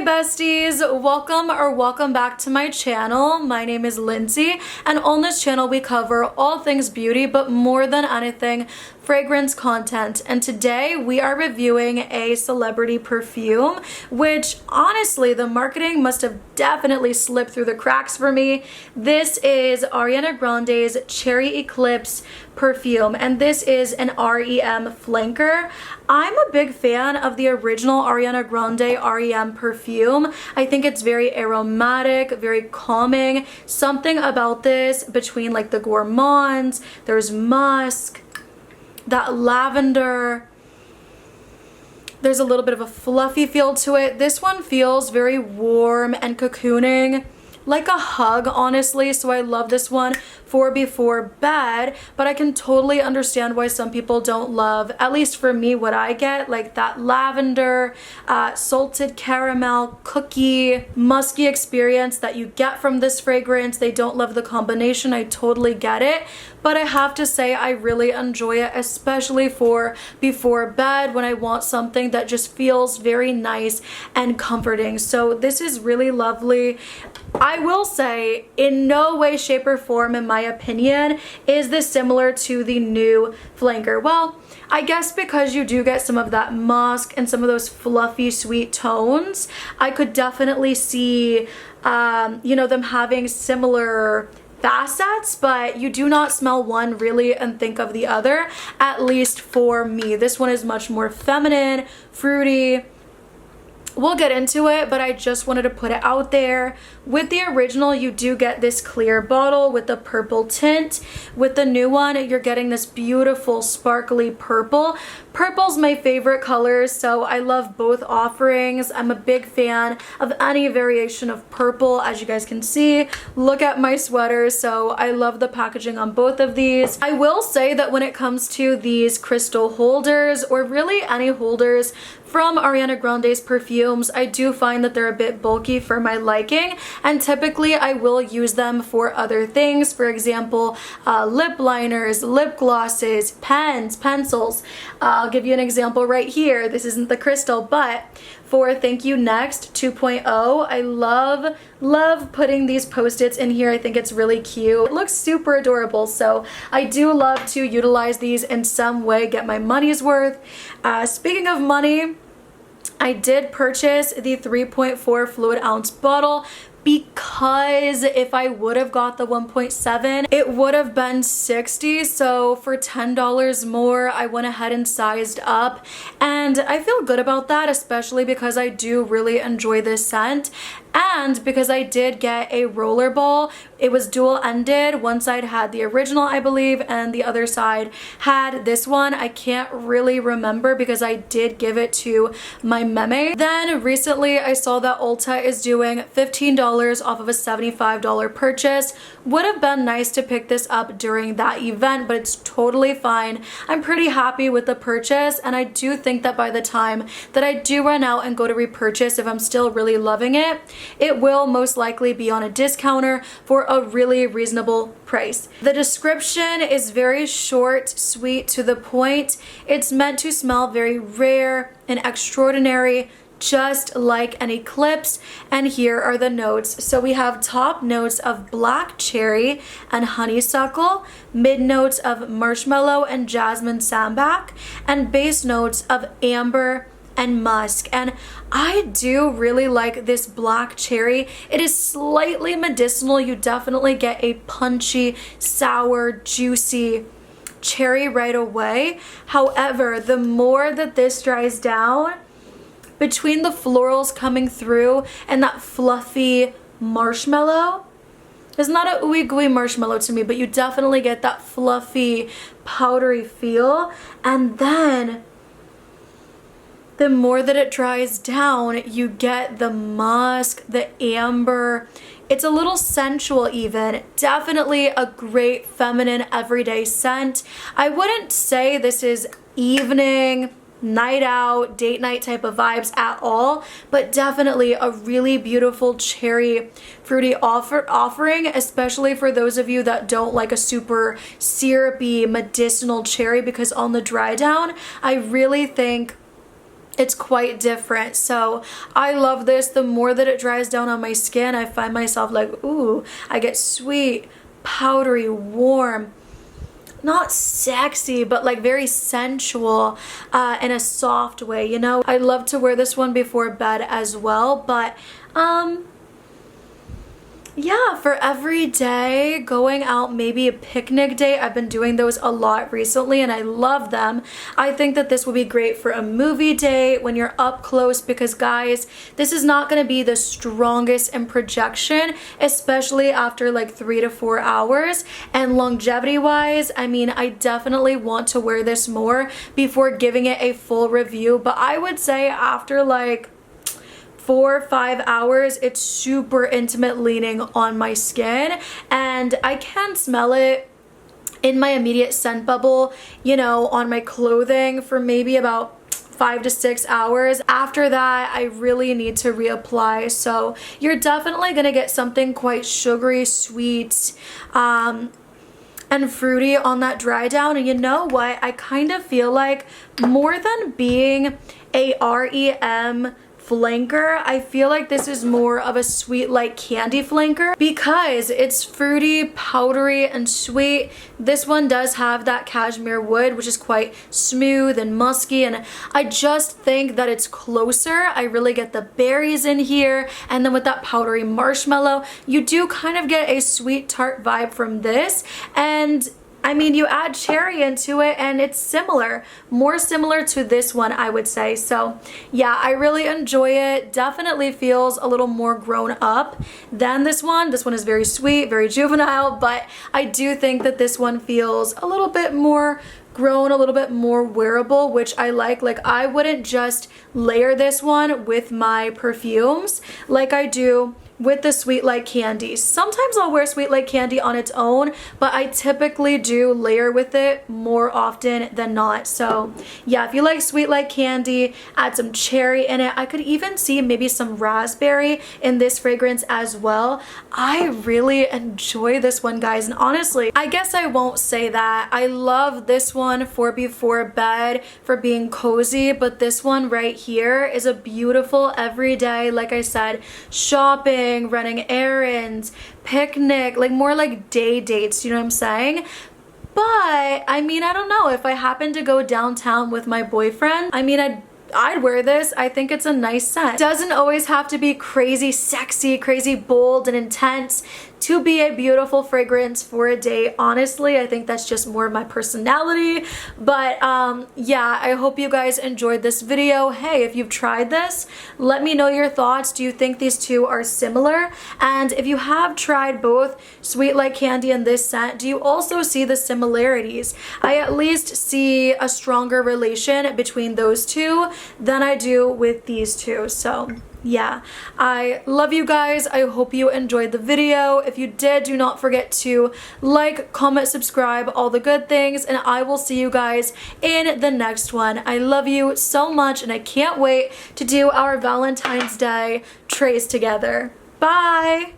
Hey besties, welcome back to my channel. My name is Lindsay, and on this channel we cover all things beauty, but more than anything, fragrance content. And today we are reviewing a celebrity perfume, which honestly the marketing must have definitely slipped through the cracks for me. This is Ariana Grande's Cherry Eclipse perfume, and this is an r.e.m flanker. I'm a big fan of the original Ariana Grande r.e.m perfume. I think it's very aromatic, very calming. Something about this between like the gourmands, there's musk, that lavender, there's a little bit of a fluffy feel to it. This one feels very warm and cocooning, like a hug, honestly. So I love this one for before bed, but I can totally understand why some people don't love, at least for me, what I get, like that lavender, salted caramel, cookie, musky experience that you get from this fragrance. They don't love the combination. I totally get it, but I have to say I really enjoy it, especially for before bed when I want something that just feels very nice and comforting. So this is really lovely. I will say, in no way, shape, or form, in my opinion, is this similar to the new flanker. Well, I guess because you do get some of that musk and some of those fluffy, sweet tones, I could definitely see, them having similar facets, but you do not smell one really and think of the other, at least for me. This one is much more feminine, fruity. We'll get into it, but I just wanted to put it out there. With the original, you do get this clear bottle with the purple tint. With the new one, you're getting this beautiful sparkly purple. Purple's my favorite color, so I love both offerings. I'm a big fan of any variation of purple, as you guys can see. Look at my sweater, so I love the packaging on both of these. I will say that when it comes to these crystal holders, or really any holders from Ariana Grande's perfumes, I do find that they're a bit bulky for my liking, and typically I will use them for other things. For example, lip liners, lip glosses, pens, pencils. I'll give you an example right here. This isn't the crystal, but for Thank You Next 2.0, I love putting these post-its in here. I think it's really cute. It looks super adorable, so I do love to utilize these in some way, get my money's worth. Speaking of money, I did purchase the 3.4 fluid ounce bottle because if I would have got the 1.7, it would have been $60. So for $10 more, I went ahead and sized up, and I feel good about that, especially because I do really enjoy this scent. And because I did get a roller ball, it was dual ended. One side had the original, I believe, and the other side had this one. I can't really remember because I did give it to my meme. Then recently I saw that Ulta is doing $15 off of a $75 purchase. Would have been nice to pick this up during that event, but it's totally fine. I'm pretty happy with the purchase, and I do think that by the time that I do run out and go to repurchase, if I'm still really loving it, it will most likely be on a discounter for a really reasonable price. The description is very short, sweet, to the point. It's meant to smell very rare and extraordinary, just like an Eclipse. And here are the notes. So we have top notes of black cherry and honeysuckle, mid notes of marshmallow and jasmine sambac, and base notes of amber and musk. And I do really like this black cherry. It is slightly medicinal. You definitely get a punchy, sour, juicy cherry right away. However, the more that this dries down, between the florals coming through and that fluffy marshmallow, it's not a ooey gooey marshmallow to me, but you definitely get that fluffy, powdery feel. And then the more that it dries down, you get the musk, the amber. It's a little sensual even. Definitely a great feminine everyday scent. I wouldn't say this is evening, night out, date night type of vibes at all, but definitely a really beautiful cherry fruity offering, especially for those of you that don't like a super syrupy medicinal cherry, because on the dry down, I really think it's quite different. So I love this. The more that it dries down on my skin, I find myself like, ooh, I get sweet, powdery, warm, not sexy, but like very sensual in a soft way, you know. I love to wear this one before bed as well, but yeah, for every day, going out, maybe a picnic date. I've been doing those a lot recently and I love them. I think that this will be great for a movie date when you're up close, because guys, this is not going to be the strongest in projection, especially after like 3 to 4 hours. And longevity wise, I mean, I definitely want to wear this more before giving it a full review, but I would say after like 4 or 5 hours, it's super intimate leaning on my skin, and I can smell it in my immediate scent bubble, you know, on my clothing for maybe about 5 to 6 hours. After that, I really need to reapply. So you're definitely gonna get something quite sugary, sweet, and fruity on that dry down. And you know what? I kind of feel like more than being a r.e.m flanker, I feel like this is more of a sweet like candy flanker because it's fruity, powdery, and sweet. This one does have that cashmere wood, which is quite smooth and musky, and I just think that it's closer. I really get the berries in here, and then with that powdery marshmallow, you do kind of get a sweet tart vibe from this. And I mean, you add cherry into it and it's similar, more similar to this one, I would say. So yeah, I really enjoy it. Definitely feels a little more grown up than this one. This one is very sweet, very juvenile, but I do think that this one feels a little bit more grown, a little bit more wearable, which I like. Like, I wouldn't just layer this one with my perfumes like I do with the Sweet Like Candy. Sometimes I'll wear Sweet Like Candy on its own, but I typically do layer with it more often than not. So yeah, if you like Sweet Like Candy, add some cherry in it. I could even see maybe some raspberry in this fragrance as well. I really enjoy this one, guys, and honestly, I guess I won't say that. I love this one for before bed, for being cozy, but this one right here is a beautiful everyday, like I said, shopping, running errands, picnic, like more like day dates, you know what I'm saying? But I mean, I don't know, if I happen to go downtown with my boyfriend, I mean, I'd wear this. I think it's a nice scent. Doesn't always have to be crazy sexy, crazy bold and intense to be a beautiful fragrance for a date. Honestly, I think that's just more of my personality. But yeah, I hope you guys enjoyed this video. Hey, if you've tried this, let me know your thoughts. Do you think these two are similar? And if you have tried both Sweet Like Candy and this scent, do you also see the similarities? I at least see a stronger relation between those two than I do with these two. So yeah, I love you guys. I hope you enjoyed the video. If you did, do not forget to like, comment, subscribe, all the good things, and I will see you guys in the next one. I love you so much, and I can't wait to do our Valentine's Day trace together. Bye!